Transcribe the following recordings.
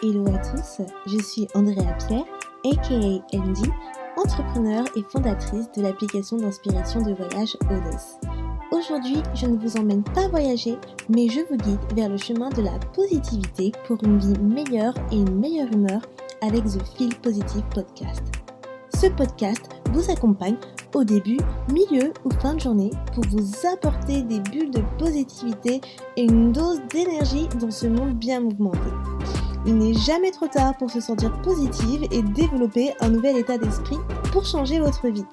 Hello à tous, je suis Andrea Pierre, aka MD, entrepreneur et fondatrice de l'application d'inspiration de voyage Odes. Aujourd'hui, je ne vous emmène pas voyager, mais je vous guide vers le chemin de la positivité pour une vie meilleure et une meilleure humeur avec The Feel Positive Podcast. Ce podcast vous accompagne au début, milieu ou fin de journée pour vous apporter des bulles de positivité et une dose d'énergie dans ce monde bien mouvementé. Il n'est jamais trop tard pour se sentir positive et développer un nouvel état d'esprit pour changer votre vie.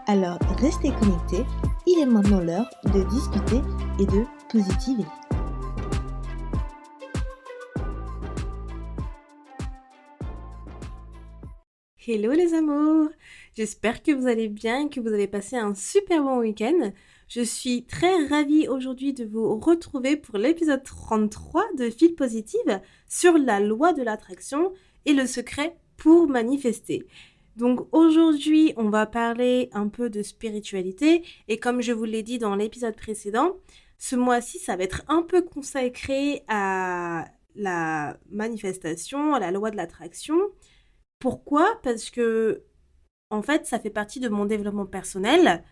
Alors restez connectés, il est maintenant l'heure de discuter et de positiver. Hello les amours, j'espère que vous allez bien et que vous avez passé un super bon week-end. Je suis très ravie aujourd'hui de vous retrouver pour l'épisode 33 de Feel Positive sur la loi de l'attraction et le secret pour manifester. Donc aujourd'hui, on va parler un peu de spiritualité et comme je vous l'ai dit dans l'épisode précédent, ce mois-ci, ça va être un peu consacré à la manifestation, à la loi de l'attraction. Pourquoi ? Parce que, en fait, ça fait partie de mon développement personnel.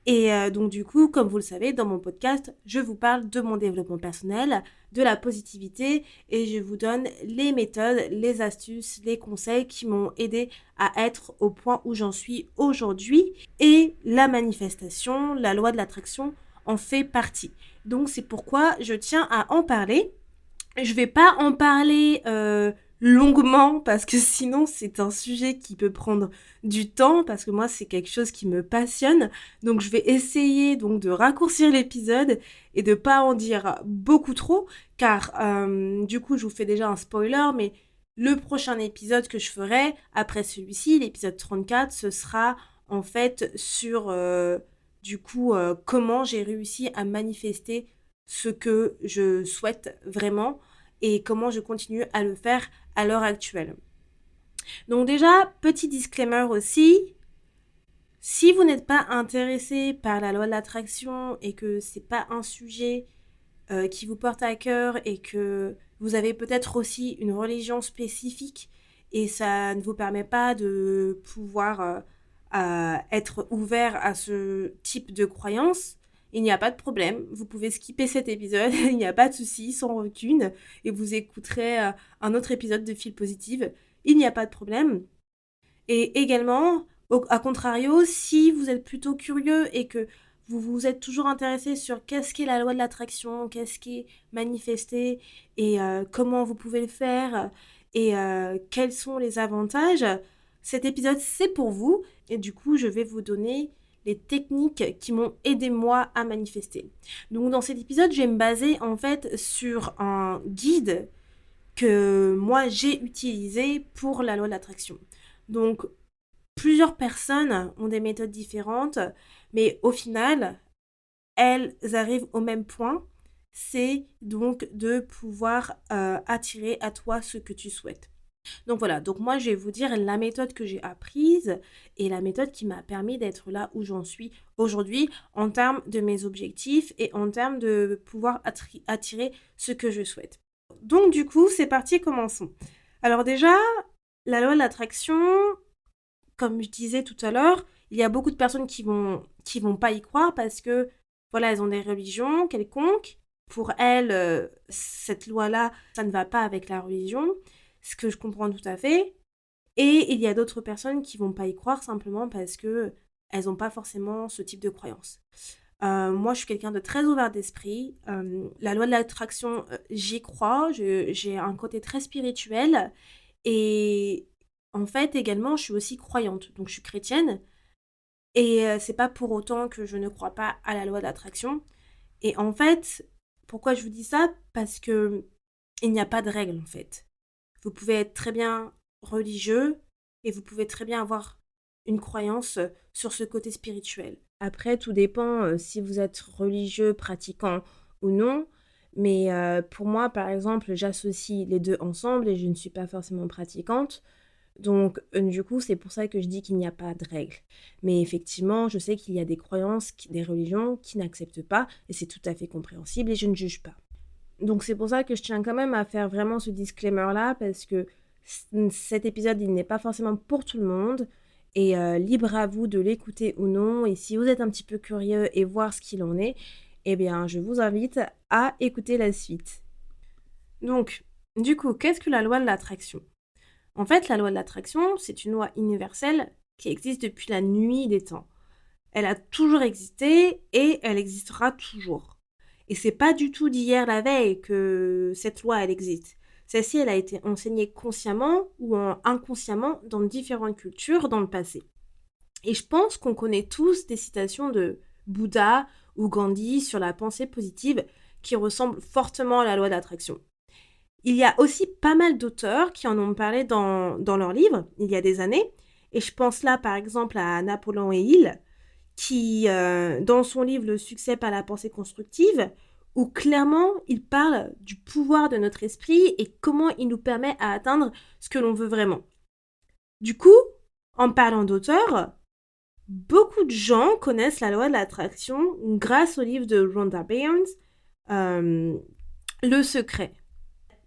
Et donc, du coup, comme vous le savez, dans mon podcast, je vous parle de mon développement personnel, de la positivité, et je vous donne les méthodes, les astuces, les conseils qui m'ont aidé à être au point où j'en suis aujourd'hui. Et la manifestation, la loi de l'attraction en fait partie. Donc, c'est pourquoi je tiens à en parler. Je vais pas en parler longuement parce que sinon c'est un sujet qui peut prendre du temps parce que moi c'est quelque chose qui me passionne. Donc je vais essayer donc de raccourcir l'épisode et de pas en dire beaucoup trop car du coup je vous fais déjà un spoiler mais le prochain épisode que je ferai après celui-ci, l'épisode 34, ce sera en fait sur comment j'ai réussi à manifester ce que je souhaite vraiment et comment je continue à le faire à l'heure actuelle. Donc déjà, petit disclaimer aussi, si vous n'êtes pas intéressé par la loi de l'attraction et que c'est pas un sujet qui vous porte à cœur et que vous avez peut-être aussi une religion spécifique et ça ne vous permet pas de pouvoir être ouvert à ce type de croyance, il n'y a pas de problème. Vous pouvez skipper cet épisode, il n'y a pas de souci, sans rancune, et vous écouterez un autre épisode de Feel Positive. Il n'y a pas de problème. Et également, à contrario, si vous êtes plutôt curieux et que vous vous êtes toujours intéressé sur qu'est-ce qu'est la loi de l'attraction, qu'est-ce qu'est manifester et comment vous pouvez le faire et quels sont les avantages, cet épisode c'est pour vous et du coup je vais vous donner les techniques qui m'ont aidé moi à manifester. Donc dans cet épisode je vais me baser en fait sur un guide que moi j'ai utilisé pour la loi de l'attraction. Donc plusieurs personnes ont des méthodes différentes, mais au final, elles arrivent au même point, c'est donc de pouvoir attirer à toi ce que tu souhaites. Donc voilà, donc moi je vais vous dire la méthode que j'ai apprise et la méthode qui m'a permis d'être là où j'en suis aujourd'hui en termes de mes objectifs et en termes de pouvoir attirer ce que je souhaite. Donc du coup, c'est parti, commençons. Alors déjà, la loi de l'attraction, comme je disais tout à l'heure, il y a beaucoup de personnes qui vont pas y croire parce que voilà, elles ont des religions quelconques. Pour elles, cette loi-là, ça ne va pas avec la religion, ce que je comprends tout à fait. Et il y a d'autres personnes qui vont pas y croire simplement parce que elles n'ont pas forcément ce type de croyance. Moi, je suis quelqu'un de très ouvert d'esprit. La loi de l'attraction, j'y crois. J'ai un côté très spirituel. Et en fait, également, je suis aussi croyante. Donc, je suis chrétienne. Et c'est pas pour autant que je ne crois pas à la loi de l'attraction. Et en fait, pourquoi je vous dis ça ? Parce que il n'y a pas de règle, en fait. Vous pouvez être très bien religieux et vous pouvez très bien avoir une croyance sur ce côté spirituel. Après, tout dépend si vous êtes religieux, pratiquant ou non. Mais pour moi, par exemple, j'associe les deux ensemble et je ne suis pas forcément pratiquante. Donc, du coup, c'est pour ça que je dis qu'il n'y a pas de règle. Mais effectivement, je sais qu'il y a des croyances, des religions qui n'acceptent pas et c'est tout à fait compréhensible et je ne juge pas. Donc, c'est pour ça que je tiens quand même à faire vraiment ce disclaimer-là parce que Cet épisode, il n'est pas forcément pour tout le monde. Et libre à vous de l'écouter ou non. Et si vous êtes un petit peu curieux et voir ce qu'il en est, eh bien, je vous invite à écouter la suite. Donc, du coup, qu'est-ce que la loi de l'attraction ? En fait, la loi de l'attraction, c'est une loi universelle qui existe depuis la nuit des temps. Elle a toujours existé et elle existera toujours. Et c'est pas du tout d'hier la veille que cette loi, elle existe. Celle-ci, elle a été enseignée consciemment ou inconsciemment dans différentes cultures dans le passé. Et je pense qu'on connaît tous des citations de Bouddha ou Gandhi sur la pensée positive qui ressemblent fortement à la loi d'attraction. Il y a aussi pas mal d'auteurs qui en ont parlé dans leurs livres il y a des années. Et je pense là par exemple à Napoléon Hill qui, dans son livre Le succès par la pensée constructive, où clairement il parle du pouvoir de notre esprit et comment il nous permet à atteindre ce que l'on veut vraiment. Du coup, en parlant d'auteurs, beaucoup de gens connaissent la loi de l'attraction grâce au livre de Rhonda Byrne, Le secret.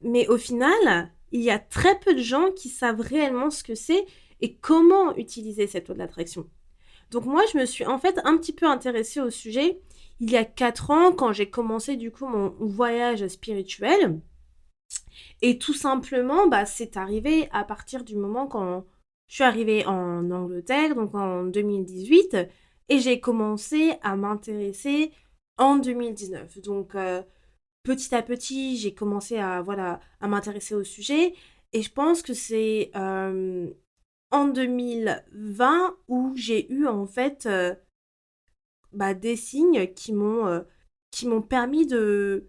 Mais au final, il y a très peu de gens qui savent réellement ce que c'est et comment utiliser cette loi de l'attraction. Donc moi, je me suis en fait un petit peu intéressée au sujet il y a 4 ans quand j'ai commencé du coup mon voyage spirituel. Et tout simplement, c'est arrivé à partir du moment quand je suis arrivée en Angleterre, donc en 2018, et j'ai commencé à m'intéresser en 2019. Donc petit à petit, j'ai commencé à m'intéresser au sujet. Et je pense que c'est en 2020 où j'ai eu en fait des signes qui m'ont permis de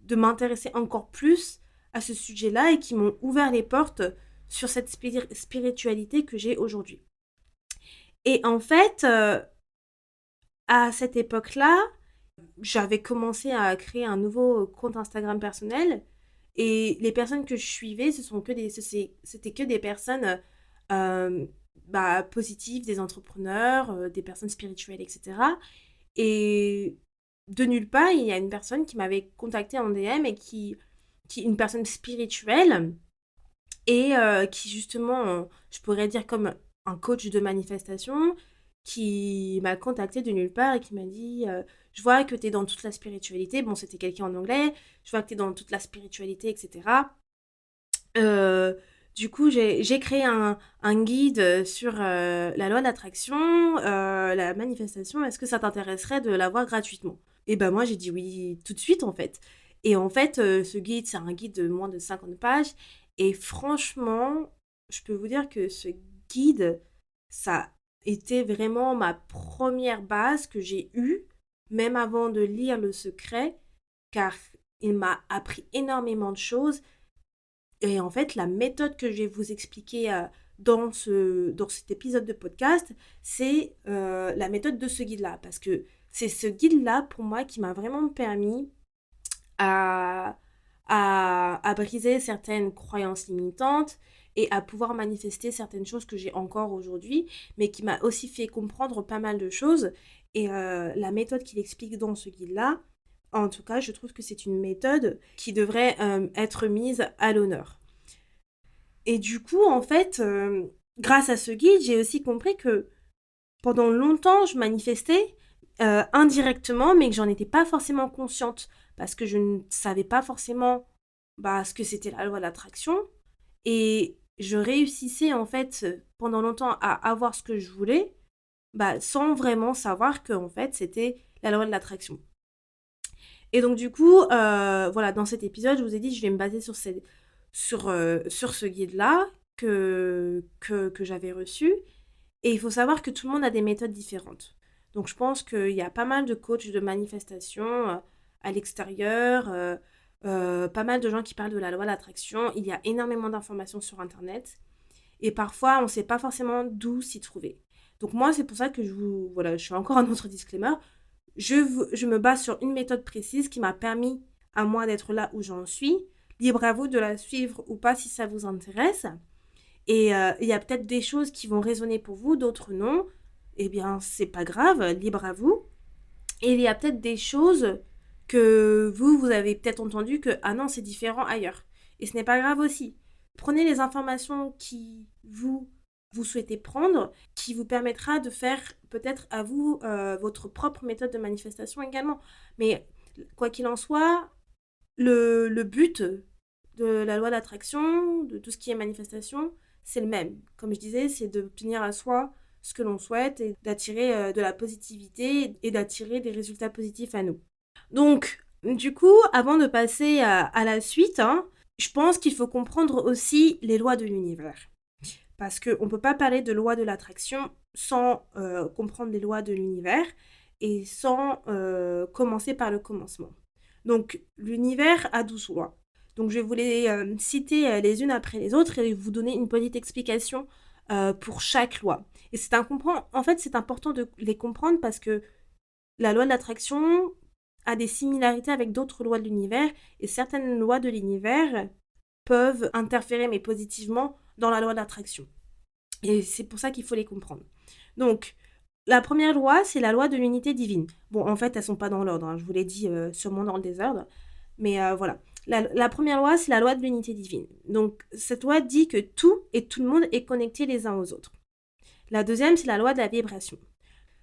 m'intéresser encore plus à ce sujet-là et qui m'ont ouvert les portes sur cette spiritualité que j'ai aujourd'hui. Et en fait, à cette époque-là, j'avais commencé à créer un nouveau compte Instagram personnel et les personnes que je suivais, c'était que des personnes positives, des entrepreneurs, des personnes spirituelles, etc. Et de nulle part, il y a une personne qui m'avait contactée en DM et qui une personne spirituelle et qui justement, je pourrais dire comme un coach de manifestation, qui m'a contactée de nulle part et qui m'a dit je vois que tu es dans toute la spiritualité. Bon, c'était quelqu'un en anglais. Je vois que tu es dans toute la spiritualité, etc. Du coup, j'ai créé un guide sur la loi de l'attraction, la manifestation. Est-ce que ça t'intéresserait de l'avoir gratuitement ? Et ben moi, j'ai dit oui tout de suite, en fait. Et en fait, ce guide, c'est un guide de moins de 50 pages. Et franchement, je peux vous dire que ce guide, ça était vraiment ma première base que j'ai eue, même avant de lire Le Secret, car il m'a appris énormément de choses. Et en fait, la méthode que je vais vous expliquer dans cet épisode de podcast, c'est la méthode de ce guide-là. Parce que c'est ce guide-là, pour moi, qui m'a vraiment permis à briser certaines croyances limitantes et à pouvoir manifester certaines choses que j'ai encore aujourd'hui, mais qui m'a aussi fait comprendre pas mal de choses. Et la méthode qu'il explique dans ce guide-là, en tout cas, je trouve que c'est une méthode qui devrait être mise à l'honneur. Et du coup, en fait, grâce à ce guide, j'ai aussi compris que pendant longtemps, je manifestais indirectement, mais que j'en étais pas forcément consciente, parce que je ne savais pas forcément ce que c'était la loi d'attraction. Et je réussissais, en fait, pendant longtemps à avoir ce que je voulais, sans vraiment savoir que, en fait, c'était la loi de l'attraction. Et donc du coup, dans cet épisode, je vous ai dit, je vais me baser sur ce guide-là que j'avais reçu. Et il faut savoir que tout le monde a des méthodes différentes. Donc je pense qu'il y a pas mal de coachs de manifestation à l'extérieur, pas mal de gens qui parlent de la loi de l'attraction. Il y a énormément d'informations sur Internet. Et parfois, on ne sait pas forcément d'où s'y trouver. Donc moi, c'est pour ça que je fais encore un autre disclaimer. Je me base sur une méthode précise qui m'a permis à moi d'être là où j'en suis. Libre à vous de la suivre ou pas si ça vous intéresse. Et il y a peut-être des choses qui vont résonner pour vous, d'autres non. Eh bien, c'est pas grave, libre à vous. Et il y a peut-être des choses que vous avez peut-être entendu que ah non, c'est différent ailleurs. Et ce n'est pas grave aussi. Prenez les informations qui vous souhaitez prendre, qui vous permettra de faire peut-être à vous votre propre méthode de manifestation également. Mais quoi qu'il en soit, le but de la loi d'attraction, de tout ce qui est manifestation, c'est le même. Comme je disais, c'est d'obtenir à soi ce que l'on souhaite et d'attirer de la positivité et d'attirer des résultats positifs à nous. Donc, du coup, avant de passer à la suite, je pense qu'il faut comprendre aussi les lois de l'univers. Parce qu'on ne peut pas parler de loi de l'attraction sans comprendre les lois de l'univers et sans commencer par le commencement. Donc, l'univers a 12 lois. Donc, je vais vous les citer les unes après les autres et vous donner une petite explication pour chaque loi. Et c'est important de les comprendre parce que la loi de l'attraction a des similarités avec d'autres lois de l'univers et certaines lois de l'univers peuvent interférer, mais positivement, dans la loi de l'attraction. Et c'est pour ça qu'il faut les comprendre. Donc, la première loi, c'est la loi de l'unité divine. Bon, en fait, elles ne sont pas dans l'ordre, je vous l'ai dit sûrement dans le désordre. Mais voilà. La première loi, c'est la loi de l'unité divine. Donc, cette loi dit que tout et tout le monde est connecté les uns aux autres. La deuxième, c'est la loi de la vibration.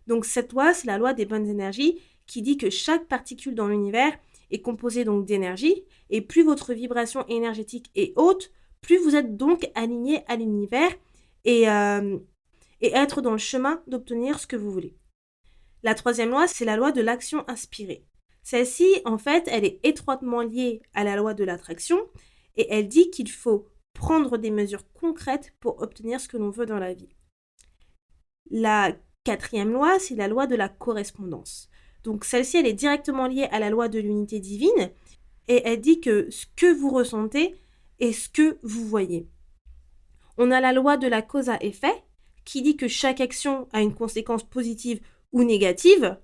Donc, cette loi, c'est la loi des bonnes énergies qui dit que chaque particule dans l'univers est composée donc d'énergie. Et plus votre vibration énergétique est haute, plus vous êtes donc aligné à l'univers et être dans le chemin d'obtenir ce que vous voulez. La troisième loi, c'est la loi de l'action inspirée. Celle-ci, en fait, elle est étroitement liée à la loi de l'attraction et elle dit qu'il faut prendre des mesures concrètes pour obtenir ce que l'on veut dans la vie. La quatrième loi, c'est la loi de la correspondance. Donc celle-ci, elle est directement liée à la loi de l'unité divine et elle dit que ce que vous ressentez est ce que vous voyez. On a la loi de la cause à effet qui dit que chaque action a une conséquence positive ou négative.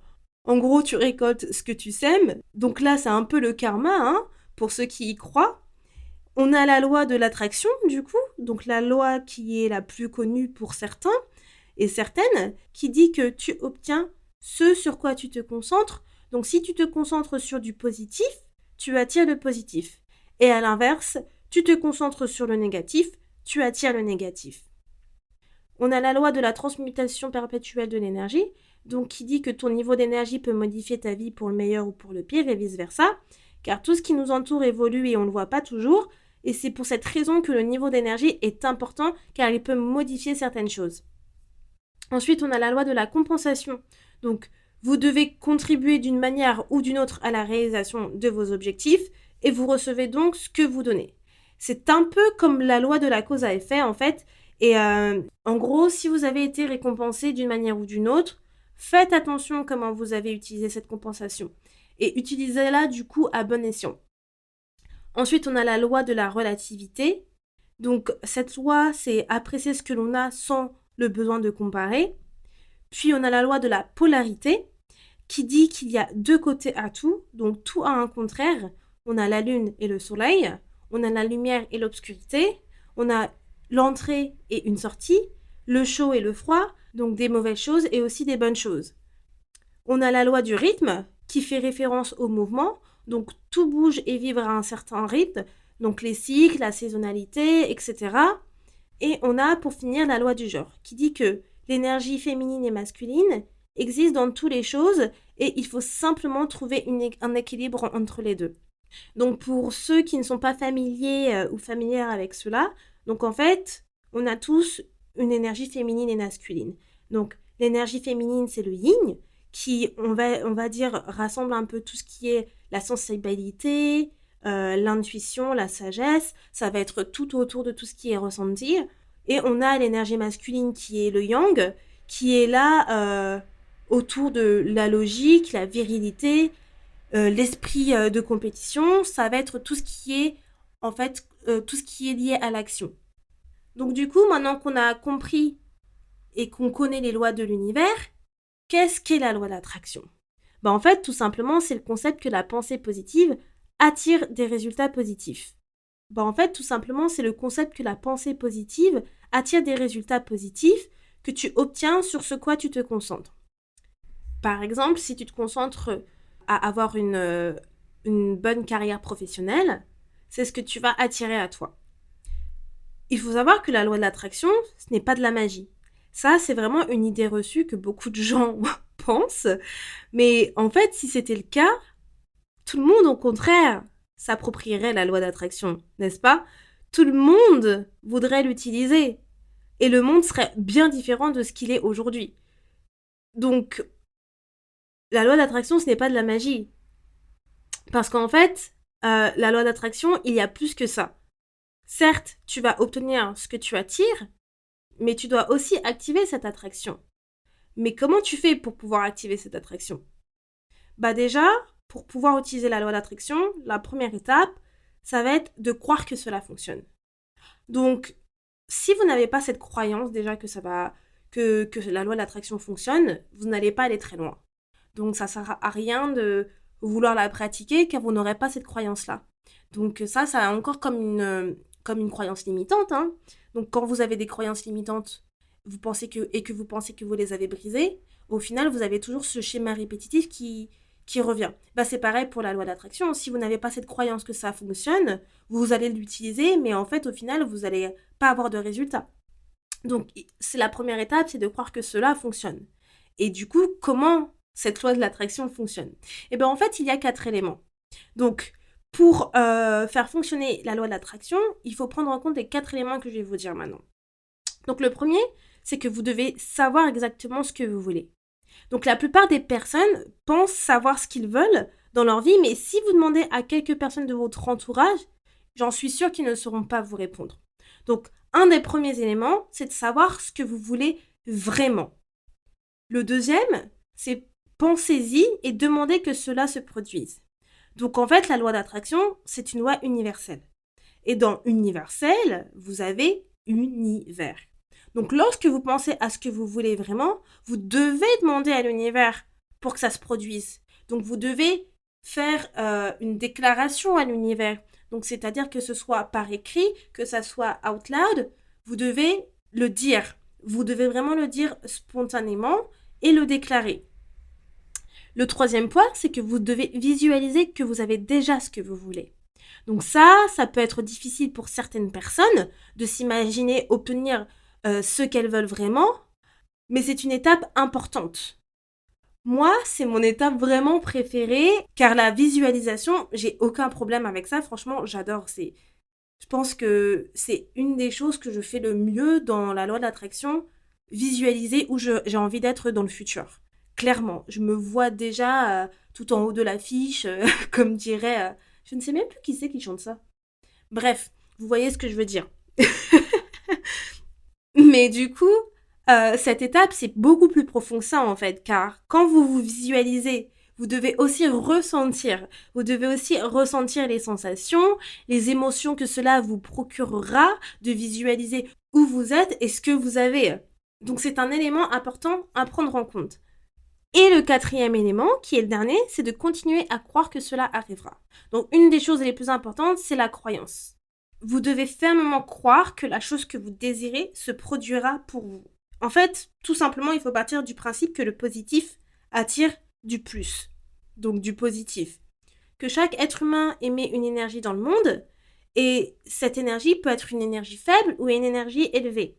En gros, tu récoltes ce que tu sèmes. Donc là, c'est un peu le karma, pour ceux qui y croient. On a la loi de l'attraction, du coup, donc la loi qui est la plus connue pour certains et certaines, qui dit que tu obtiens ce sur quoi tu te concentres. Donc si tu te concentres sur du positif, tu attires le positif. Et à l'inverse, tu te concentres sur le négatif, tu attires le négatif. On a la loi de la transmutation perpétuelle de l'énergie, donc qui dit que ton niveau d'énergie peut modifier ta vie pour le meilleur ou pour le pire et vice-versa, car tout ce qui nous entoure évolue et on ne le voit pas toujours, et c'est pour cette raison que le niveau d'énergie est important, car il peut modifier certaines choses. Ensuite, on a la loi de la compensation, donc vous devez contribuer d'une manière ou d'une autre à la réalisation de vos objectifs, et vous recevez donc ce que vous donnez. C'est un peu comme la loi de la cause à effet, en fait. Et en gros, si vous avez été récompensé d'une manière ou d'une autre, faites attention comment vous avez utilisé cette compensation. Et utilisez-la du coup à bon escient. Ensuite, on a la loi de la relativité. Donc, cette loi, c'est apprécier ce que l'on a sans le besoin de comparer. Puis, on a la loi de la polarité qui dit qu'il y a deux côtés à tout. Donc, tout a un contraire. On a la lune et le soleil. On a la lumière et l'obscurité. On a l'entrée et une sortie, le chaud et le froid, donc des mauvaises choses et aussi des bonnes choses. On a la loi du rythme qui fait référence au mouvement, donc tout bouge et vibre à un certain rythme, donc les cycles, la saisonnalité, etc. Et on a pour finir la loi du genre qui dit que l'énergie féminine et masculine existe dans toutes les choses et il faut simplement trouver un équilibre entre les deux. Donc pour ceux qui ne sont pas familiers ou familières avec cela, donc en fait, on a tous une énergie féminine et masculine. Donc l'énergie féminine, c'est le yin, qui, on va dire, rassemble un peu tout ce qui est la sensibilité, l'intuition, la sagesse. Ça va être tout autour de tout ce qui est ressenti. Et on a l'énergie masculine qui est le yang, qui est là autour de la logique, la virilité, l'esprit de compétition. Ça va être tout ce qui est, en fait, tout ce qui est lié à l'action. Donc du coup, maintenant qu'on a compris et qu'on connaît les lois de l'univers, qu'est-ce qu'est la loi d'attraction ? En fait, tout simplement, c'est le concept que la pensée positive attire des résultats positifs. En fait, tout simplement, c'est le concept que la pensée positive attire des résultats positifs que tu obtiens sur ce quoi tu te concentres. Par exemple, si tu te concentres à avoir une bonne carrière professionnelle, c'est ce que tu vas attirer à toi. il faut savoir que la loi de l'attraction, ce n'est pas de la magie. Ça, c'est vraiment une idée reçue que beaucoup de gens pensent. Mais en fait, si c'était le cas, tout le monde, au contraire, s'approprierait la loi d'attraction, n'est-ce pas? Tout le monde voudrait l'utiliser. Et le monde serait bien différent de ce qu'il est aujourd'hui. Donc, la loi d'attraction, ce n'est pas de la magie. Parce qu'en fait, la loi d'attraction, il y a plus que ça. Certes, tu vas obtenir ce que tu attires, mais tu dois aussi activer cette attraction. Mais comment tu fais pour pouvoir activer cette attraction? Bah déjà, pour pouvoir utiliser la loi d'attraction, la première étape, ça va être de croire que cela fonctionne. Donc, si vous n'avez pas cette croyance déjà que que la loi de l'attraction fonctionne, vous n'allez pas aller très loin. Donc, ça sert à rien de vouloir la pratiquer car vous n'aurez pas cette croyance-là. Donc, ça a encore comme une croyance limitante, hein. Donc, quand vous avez des croyances limitantes, et que vous pensez que vous les avez brisées, au final, vous avez toujours ce schéma répétitif qui revient. Bah, c'est pareil pour la loi d'attraction. Si vous n'avez pas cette croyance que ça fonctionne, vous allez l'utiliser, mais en fait, au final, vous n'allez pas avoir de résultat. Donc, c'est la première étape, c'est de croire que cela fonctionne. Et du coup, comment cette loi de l'attraction fonctionne? Eh bien, en fait, il y a 4 éléments. Donc, pour faire fonctionner la loi de l'attraction, il faut prendre en compte les 4 éléments que je vais vous dire maintenant. Donc, le premier, c'est que vous devez savoir exactement ce que vous voulez. Donc, la plupart des personnes pensent savoir ce qu'ils veulent dans leur vie, mais si vous demandez à quelques personnes de votre entourage, j'en suis sûre qu'ils ne sauront pas vous répondre. Donc, un des premiers éléments, c'est de savoir ce que vous voulez vraiment. Le deuxième, c'est pensez-y et demandez que cela se produise. Donc, en fait, la loi d'attraction, c'est une loi universelle. Et dans universel, vous avez univers. Donc, lorsque vous pensez à ce que vous voulez vraiment, vous devez demander à l'univers pour que ça se produise. Donc, vous devez faire une déclaration à l'univers. Donc, c'est-à-dire que ce soit par écrit, que ça soit out loud, vous devez le dire. Vous devez vraiment le dire spontanément et le déclarer. Le troisième point, c'est que vous devez visualiser que vous avez déjà ce que vous voulez. Donc ça peut être difficile pour certaines personnes de s'imaginer obtenir ce qu'elles veulent vraiment, mais c'est une étape importante. Moi, c'est mon étape vraiment préférée, car la visualisation, j'ai aucun problème avec ça. Franchement, j'adore. Je pense que c'est une des choses que je fais le mieux dans la loi de l'attraction, visualiser où j'ai envie d'être dans le futur. Clairement, je me vois déjà tout en haut de l'affiche, comme dirait... je ne sais même plus qui c'est qui chante ça. Bref, vous voyez ce que je veux dire. Mais du coup, cette étape, c'est beaucoup plus profond que ça en fait, car quand vous vous visualisez, vous devez aussi ressentir. Vous devez aussi ressentir les sensations, les émotions que cela vous procurera de visualiser où vous êtes et ce que vous avez. Donc c'est un élément important à prendre en compte. Et le quatrième élément, qui est le dernier, c'est de continuer à croire que cela arrivera. Donc une des choses les plus importantes, c'est la croyance. Vous devez fermement croire que la chose que vous désirez se produira pour vous. En fait, tout simplement, il faut partir du principe que le positif attire du plus, donc du positif. Que chaque être humain émet une énergie dans le monde, et cette énergie peut être une énergie faible ou une énergie élevée.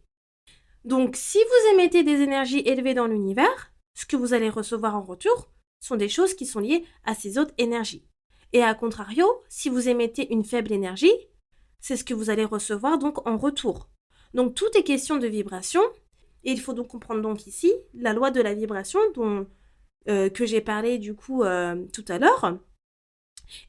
Donc si vous émettez des énergies élevées dans l'univers, ce que vous allez recevoir en retour sont des choses qui sont liées à ces autres énergies. Et à contrario, si vous émettez une faible énergie, c'est ce que vous allez recevoir donc en retour. Donc tout est question de vibration, et il faut donc comprendre donc ici la loi de la vibration que j'ai parlé du coup tout à l'heure,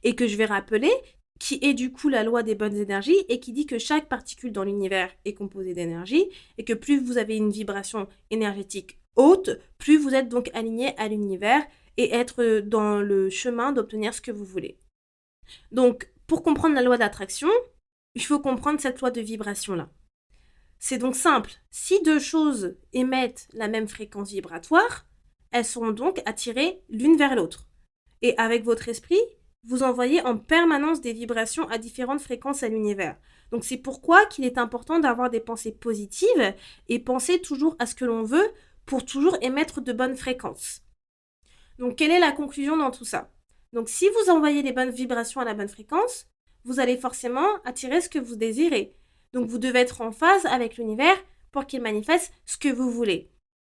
et que je vais rappeler, qui est du coup la loi des bonnes énergies, et qui dit que chaque particule dans l'univers est composée d'énergie, et que plus vous avez une vibration énergétique haute, plus vous êtes donc aligné à l'univers, et être dans le chemin d'obtenir ce que vous voulez. Donc, pour comprendre la loi d'attraction, il faut comprendre cette loi de vibration-là. C'est donc simple. Si deux choses émettent la même fréquence vibratoire, elles seront donc attirées l'une vers l'autre. Et avec votre esprit, vous envoyez en permanence des vibrations à différentes fréquences à l'univers. Donc c'est pourquoi qu'il est important d'avoir des pensées positives et penser toujours à ce que l'on veut pour toujours émettre de bonnes fréquences. Donc quelle est la conclusion dans tout ça? Donc si vous envoyez les bonnes vibrations à la bonne fréquence, vous allez forcément attirer ce que vous désirez. Donc, vous devez être en phase avec l'univers pour qu'il manifeste ce que vous voulez.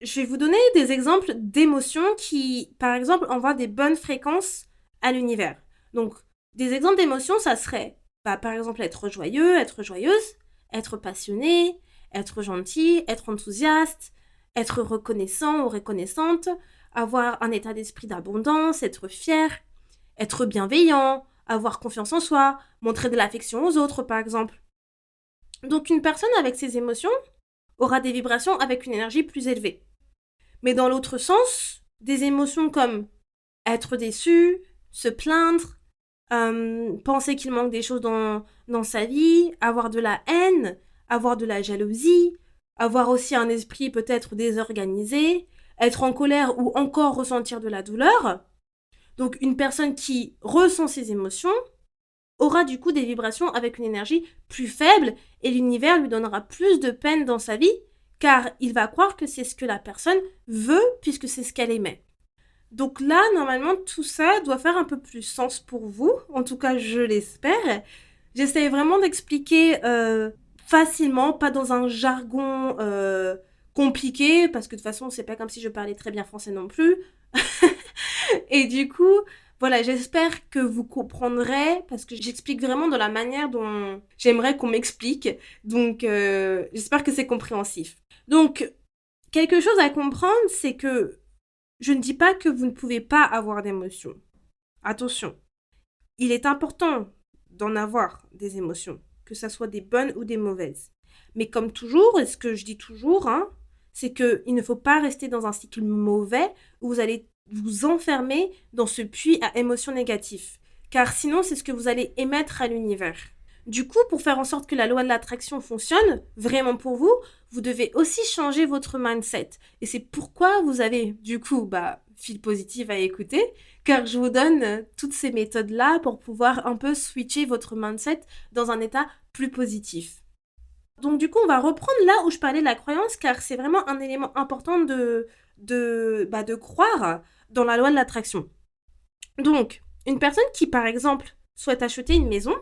Je vais vous donner des exemples d'émotions qui, par exemple, envoient des bonnes fréquences à l'univers. Donc, des exemples d'émotions, ça serait, par exemple, être joyeux, être joyeuse, être passionné, être gentil, être enthousiaste, être reconnaissant ou reconnaissante, avoir un état d'esprit d'abondance, être fier, être bienveillant, avoir confiance en soi, montrer de l'affection aux autres, par exemple. Donc, une personne avec ces émotions aura des vibrations avec une énergie plus élevée. Mais dans l'autre sens, des émotions comme être déçu, se plaindre, penser qu'il manque des choses dans sa vie, avoir de la haine, avoir de la jalousie, avoir aussi un esprit peut-être désorganisé, être en colère ou encore ressentir de la douleur. Donc une personne qui ressent ces émotions aura du coup des vibrations avec une énergie plus faible et l'univers lui donnera plus de peine dans sa vie car il va croire que c'est ce que la personne veut puisque c'est ce qu'elle aimait. Donc là, normalement, tout ça doit faire un peu plus sens pour vous. En tout cas, je l'espère. J'essaie vraiment d'expliquer facilement, pas dans un jargon compliqué, parce que de toute façon, c'est pas comme si je parlais très bien français non plus. Et du coup, voilà, j'espère que vous comprendrez, parce que j'explique vraiment de la manière dont j'aimerais qu'on m'explique. Donc, j'espère que c'est compréhensif. Donc, quelque chose à comprendre, c'est que je ne dis pas que vous ne pouvez pas avoir d'émotions. Attention, il est important d'en avoir des émotions, que ce soit des bonnes ou des mauvaises. Mais comme toujours, et ce que je dis toujours, c'est qu'il ne faut pas rester dans un cycle mauvais où vous allez vous enfermer dans ce puits à émotions négatives. Car sinon, c'est ce que vous allez émettre à l'univers. Du coup, pour faire en sorte que la loi de l'attraction fonctionne vraiment pour vous, vous devez aussi changer votre mindset. Et c'est pourquoi vous avez, du coup, fil positif à écouter, car je vous donne toutes ces méthodes-là pour pouvoir un peu switcher votre mindset dans un état plus positif. Donc du coup, on va reprendre là où je parlais de la croyance, car c'est vraiment un élément important de croire dans la loi de l'attraction. Donc, une personne qui, par exemple, souhaite acheter une maison,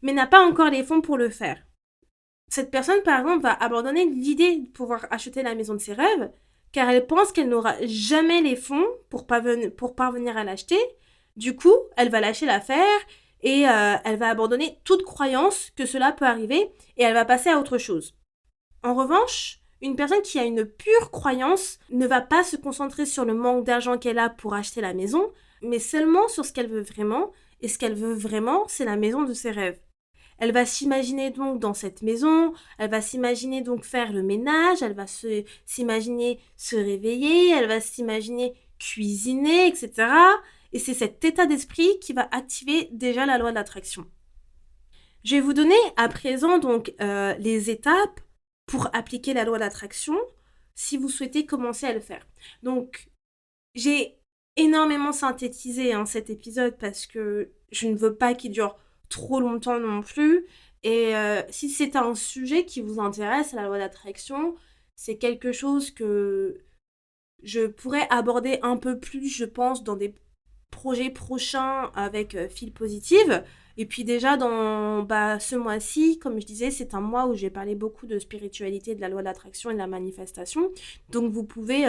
mais n'a pas encore les fonds pour le faire. Cette personne, par exemple, va abandonner l'idée de pouvoir acheter la maison de ses rêves, car elle pense qu'elle n'aura jamais les fonds pour parvenir à l'acheter. Du coup, elle va lâcher l'affaire et elle va abandonner toute croyance que cela peut arriver et elle va passer à autre chose. En revanche, une personne qui a une pure croyance ne va pas se concentrer sur le manque d'argent qu'elle a pour acheter la maison, mais seulement sur ce qu'elle veut vraiment. Et ce qu'elle veut vraiment, c'est la maison de ses rêves. Elle va s'imaginer donc dans cette maison, elle va s'imaginer donc faire le ménage, elle va s'imaginer se réveiller, elle va s'imaginer cuisiner, etc. Et c'est cet état d'esprit qui va activer déjà la loi de l'attraction. Je vais vous donner à présent donc les étapes pour appliquer la loi de l'attraction si vous souhaitez commencer à le faire. Donc, j'ai énormément synthétisé cet épisode parce que je ne veux pas qu'il dure trop longtemps non plus. Et si c'est un sujet qui vous intéresse, la loi d'attraction, c'est quelque chose que je pourrais aborder un peu plus, je pense, dans des projets prochains avec Fil Positive. Et puis déjà, dans ce mois-ci, comme je disais, c'est un mois où j'ai parlé beaucoup de spiritualité, de la loi d'attraction et de la manifestation. Donc vous pouvez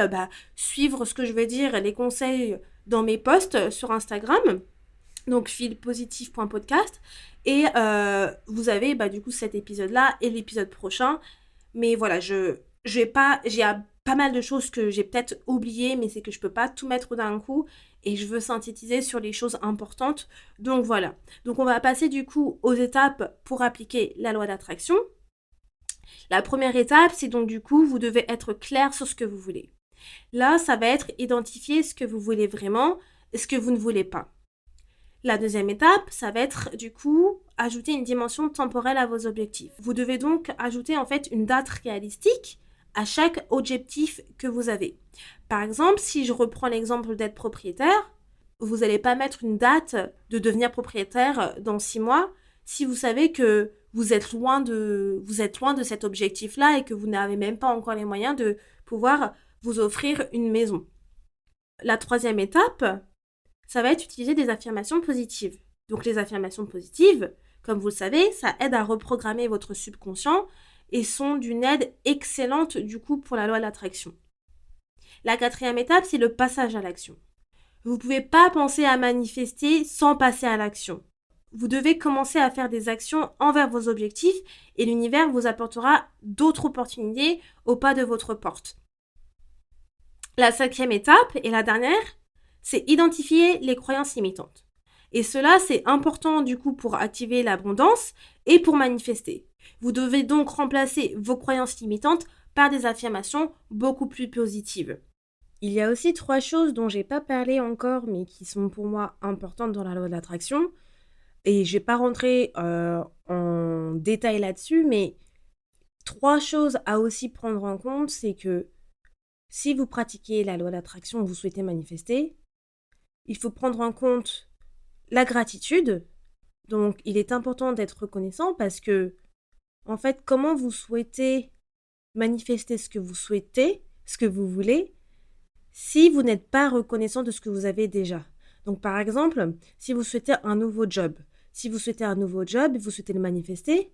suivre ce que je vais dire, les conseils dans mes posts sur Instagram. Donc filpositif.podcast et vous avez du coup cet épisode-là et l'épisode prochain. Mais voilà, j'ai pas mal de choses que j'ai peut-être oubliées, mais c'est que je peux pas tout mettre d'un coup et je veux synthétiser sur les choses importantes. Donc voilà. Donc on va passer du coup aux étapes pour appliquer la loi d'attraction. La première étape, c'est donc du coup, vous devez être clair sur ce que vous voulez. Là, ça va être identifier ce que vous voulez vraiment et ce que vous ne voulez pas. La deuxième étape, ça va être du coup ajouter une dimension temporelle à vos objectifs. Vous devez donc ajouter en fait une date réalistique à chaque objectif que vous avez. Par exemple, si je reprends l'exemple d'être propriétaire, vous n'allez pas mettre une date de devenir propriétaire dans 6 mois si vous savez que vous êtes loin de cet objectif-là et que vous n'avez même pas encore les moyens de pouvoir vous offrir une maison. La troisième étape, ça va être utiliser des affirmations positives. Donc les affirmations positives, Comme vous le savez, ça aide à reprogrammer votre subconscient et sont d'une aide excellente du coup pour la loi de l'attraction. La quatrième étape, c'est le passage à l'action. Vous ne pouvez pas penser à manifester sans passer à l'action. Vous devez commencer à faire des actions envers vos objectifs et l'univers vous apportera d'autres opportunités au pas de votre porte. La cinquième étape et la dernière, c'est identifier les croyances limitantes. Et cela, c'est important du coup pour activer l'abondance et pour manifester. Vous devez donc remplacer vos croyances limitantes par des affirmations beaucoup plus positives. Il y a aussi 3 choses dont j'ai pas parlé encore, mais qui sont pour moi importantes dans la loi de l'attraction. Et je vais pas rentrer en détail là-dessus, mais 3 choses à aussi prendre en compte, c'est que si vous pratiquez la loi de l'attraction, vous souhaitez manifester, il faut prendre en compte la gratitude. Donc, il est important d'être reconnaissant parce que, en fait, comment vous souhaitez manifester ce que vous souhaitez, ce que vous voulez, si vous n'êtes pas reconnaissant de ce que vous avez déjà. Donc, par exemple, si vous souhaitez un nouveau job, vous souhaitez le manifester,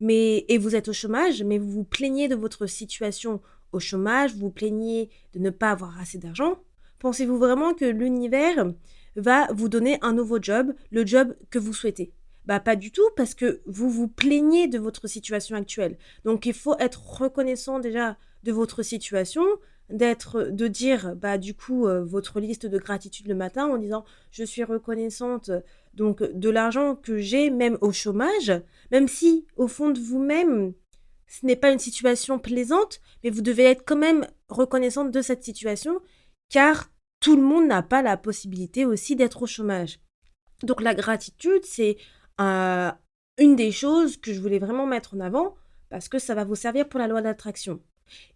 et vous êtes au chômage, mais vous vous plaignez de votre situation au chômage, vous vous plaignez de ne pas avoir assez d'argent, pensez-vous vraiment que l'univers va vous donner un nouveau job, le job que vous souhaitez? Bah pas du tout, parce que vous vous plaignez de votre situation actuelle. Donc il faut être reconnaissant déjà de votre situation, de dire bah du coup votre liste de gratitude le matin en disant je suis reconnaissante donc de l'argent que j'ai même au chômage, même si au fond de vous-même ce n'est pas une situation plaisante, mais vous devez être quand même reconnaissante de cette situation car tout le monde n'a pas la possibilité aussi d'être au chômage. Donc la gratitude, c'est une des choses que je voulais vraiment mettre en avant parce que ça va vous servir pour la loi d'attraction.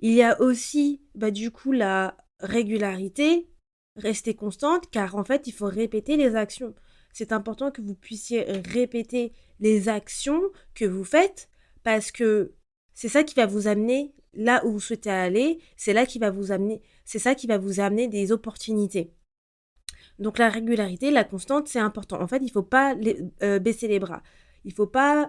Il y a aussi du coup la régularité, rester constante car en fait il faut répéter les actions. C'est important que vous puissiez répéter les actions que vous faites parce que c'est ça qui va vous amener là où vous souhaitez aller, c'est ça qui va vous amener des opportunités. Donc la régularité, la constante, c'est important. En fait, il ne faut pas baisser les bras.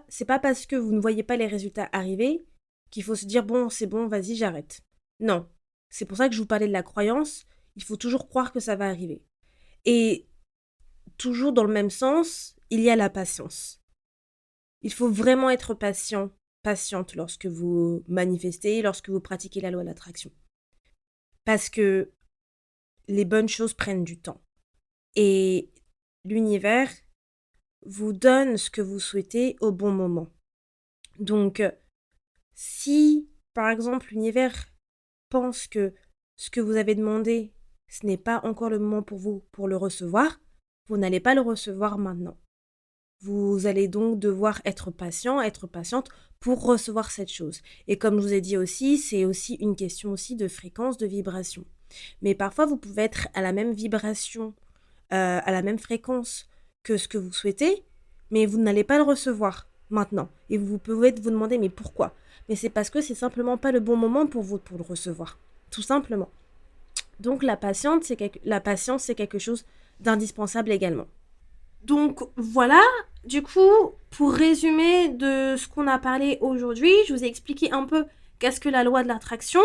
C'est pas parce que vous ne voyez pas les résultats arriver qu'il faut se dire bon, c'est bon, vas-y, j'arrête. Non. C'est pour ça que je vous parlais de la croyance. Il faut toujours croire que ça va arriver. Et toujours dans le même sens, il y a la patience. Il faut vraiment être patiente lorsque vous manifestez, lorsque vous pratiquez la loi de l'attraction. Parce que les bonnes choses prennent du temps. Et l'univers vous donne ce que vous souhaitez au bon moment. Donc, si, par exemple, l'univers pense que ce que vous avez demandé, ce n'est pas encore le moment pour vous pour le recevoir, vous n'allez pas le recevoir maintenant. Vous allez donc devoir être patient, être patiente pour recevoir cette chose. Et comme je vous ai dit aussi, c'est aussi une question aussi de fréquence, de vibration. Mais parfois, vous pouvez être à la même vibration, à la même fréquence que ce que vous souhaitez, mais vous n'allez pas le recevoir maintenant. Et vous pouvez vous demander, mais pourquoi? Mais c'est parce que c'est simplement pas le bon moment pour vous pour le recevoir. Tout simplement. Donc la patience, c'est quelque chose d'indispensable également. Donc voilà, du coup, pour résumer de ce qu'on a parlé aujourd'hui, je vous ai expliqué un peu qu'est-ce que la loi de l'attraction,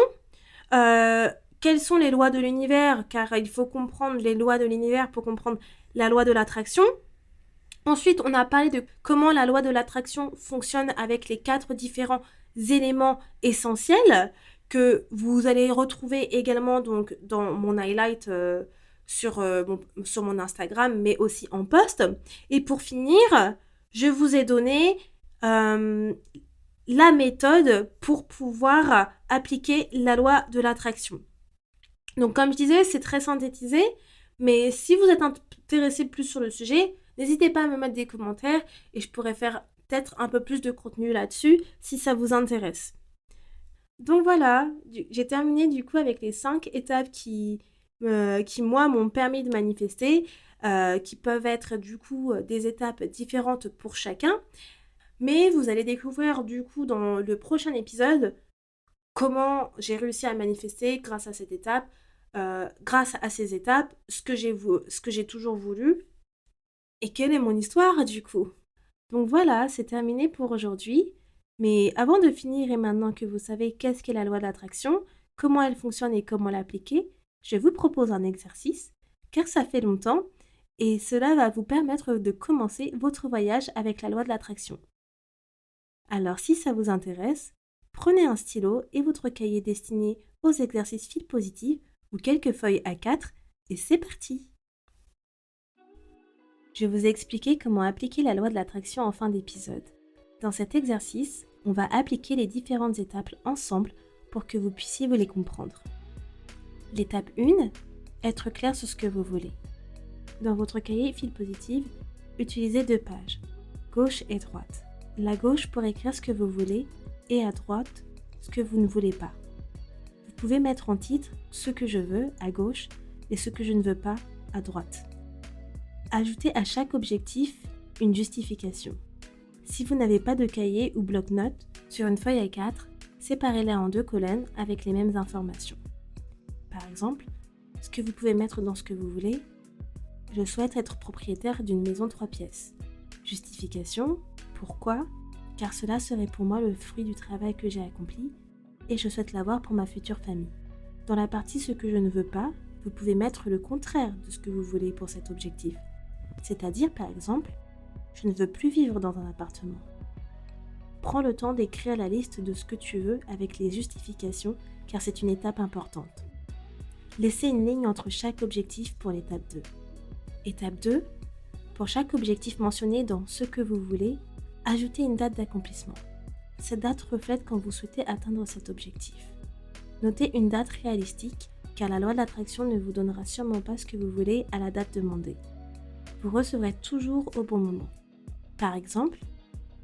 quelles sont les lois de l'univers, car il faut comprendre les lois de l'univers pour comprendre la loi de l'attraction. Ensuite, on a parlé de comment la loi de l'attraction fonctionne avec les 4 différents éléments essentiels que vous allez retrouver également donc dans mon highlight sur mon Instagram, mais aussi en post. Et pour finir, je vous ai donné la méthode pour pouvoir appliquer la loi de l'attraction. Donc comme je disais, c'est très synthétisé, mais si vous êtes intéressé plus sur le sujet, n'hésitez pas à me mettre des commentaires et je pourrais faire peut-être un peu plus de contenu là-dessus si ça vous intéresse. Donc voilà, j'ai terminé du coup avec les 5 étapes qui moi, m'ont permis de manifester, qui peuvent être du coup des étapes différentes pour chacun. Mais vous allez découvrir du coup dans le prochain épisode comment j'ai réussi à manifester grâce à cette étape, grâce à ces étapes, ce que j'ai toujours voulu et quelle est mon histoire du coup. Donc voilà, c'est terminé pour aujourd'hui. Mais avant de finir et maintenant que vous savez qu'est-ce qu'est la loi de l'attraction, comment elle fonctionne et comment l'appliquer, je vous propose un exercice, car ça fait longtemps, et cela va vous permettre de commencer votre voyage avec la loi de l'attraction. Alors si ça vous intéresse, prenez un stylo et votre cahier destiné aux exercices fil positif ou quelques feuilles A4 et c'est parti! Je vous ai expliqué comment appliquer la loi de l'attraction en fin d'épisode. Dans cet exercice, on va appliquer les différentes étapes ensemble pour que vous puissiez vous les comprendre. L'étape 1, être clair sur ce que vous voulez. Dans votre cahier fil positif, utilisez 2 pages, gauche et droite. La gauche pour écrire ce que vous voulez et à droite ce que vous ne voulez pas. Vous pouvez mettre en titre ce que je veux à gauche et ce que je ne veux pas à droite. Ajoutez à chaque objectif une justification. Si vous n'avez pas de cahier ou bloc-notes, sur une feuille A4, séparez-la en 2 colonnes avec les mêmes informations. Par exemple, ce que vous pouvez mettre dans ce que vous voulez, je souhaite être propriétaire d'une maison 3 pièces. Justification, pourquoi? Car cela serait pour moi le fruit du travail que j'ai accompli et je souhaite l'avoir pour ma future famille. Dans la partie ce que je ne veux pas, vous pouvez mettre le contraire de ce que vous voulez pour cet objectif. C'est-à-dire, par exemple, je ne veux plus vivre dans un appartement. Prends le temps d'écrire la liste de ce que tu veux avec les justifications car c'est une étape importante. Laissez une ligne entre chaque objectif pour l'étape 2. Étape 2, pour chaque objectif mentionné dans ce que vous voulez, ajoutez une date d'accomplissement. Cette date reflète quand vous souhaitez atteindre cet objectif. Notez une date réalistique car la loi de l'attraction ne vous donnera sûrement pas ce que vous voulez à la date demandée. Vous recevrez toujours au bon moment. Par exemple,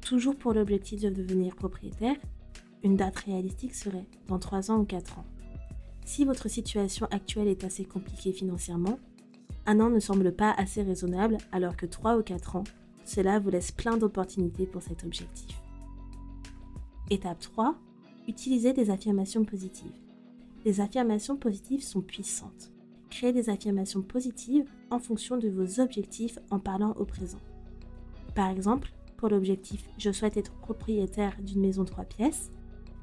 toujours pour l'objectif de devenir propriétaire, une date réalistique serait dans 3 ans ou 4 ans. Si votre situation actuelle est assez compliquée financièrement, 1 an ne semble pas assez raisonnable alors que 3 ou 4 ans, cela vous laisse plein d'opportunités pour cet objectif. Étape 3, utilisez des affirmations positives. Les affirmations positives sont puissantes. Créez des affirmations positives en fonction de vos objectifs en parlant au présent. Par exemple, pour l'objectif « Je souhaite être propriétaire d'une maison 3 pièces »,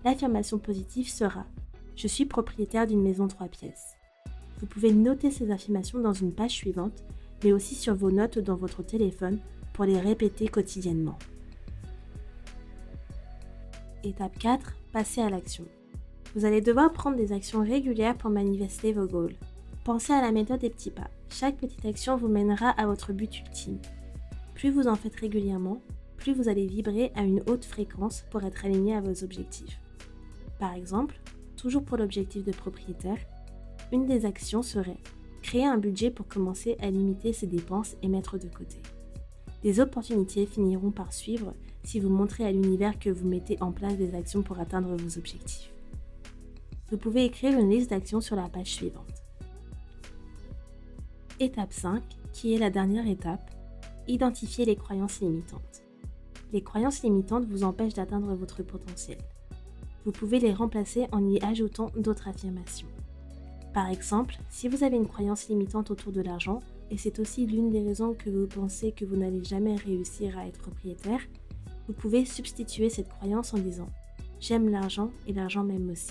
l'affirmation positive sera « Je suis propriétaire d'une maison 3 pièces ». Vous pouvez noter ces affirmations dans une page suivante, mais aussi sur vos notes dans votre téléphone pour les répéter quotidiennement. Étape 4, passez à l'action. Vous allez devoir prendre des actions régulières pour manifester vos goals. Pensez à la méthode des petits pas. Chaque petite action vous mènera à votre but ultime. Plus vous en faites régulièrement, plus vous allez vibrer à une haute fréquence pour être aligné à vos objectifs. Par exemple, toujours pour l'objectif de propriétaire, une des actions serait créer un budget pour commencer à limiter ses dépenses et mettre de côté. Des opportunités finiront par suivre si vous montrez à l'univers que vous mettez en place des actions pour atteindre vos objectifs. Vous pouvez écrire une liste d'actions sur la page suivante. Étape 5, qui est la dernière étape, identifiez les croyances limitantes. Les croyances limitantes vous empêchent d'atteindre votre potentiel. Vous pouvez les remplacer en y ajoutant d'autres affirmations. Par exemple, si vous avez une croyance limitante autour de l'argent, et c'est aussi l'une des raisons que vous pensez que vous n'allez jamais réussir à être propriétaire, vous pouvez substituer cette croyance en disant « J'aime l'argent et l'argent m'aime aussi ».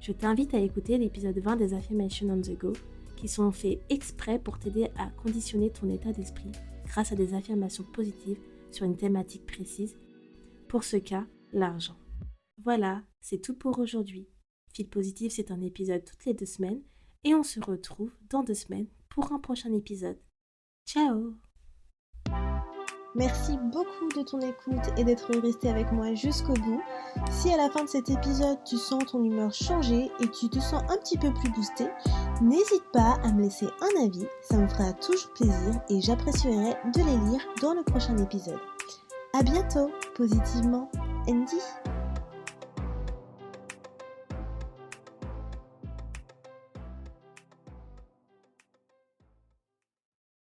Je t'invite à écouter l'épisode 20 des Affirmations on the Go, qui sont faits exprès pour t'aider à conditionner ton état d'esprit grâce à des affirmations positives sur une thématique précise, pour ce cas, l'argent. Voilà, c'est tout pour aujourd'hui. Fil Positif, c'est un épisode toutes les 2 semaines et on se retrouve dans 2 semaines pour un prochain épisode. Ciao! Merci beaucoup de ton écoute et d'être resté avec moi jusqu'au bout. Si à la fin de cet épisode, tu sens ton humeur changer et tu te sens un petit peu plus boosté, n'hésite pas à me laisser un avis, ça me fera toujours plaisir et j'apprécierais de les lire dans le prochain épisode. À bientôt, positivement, Andy.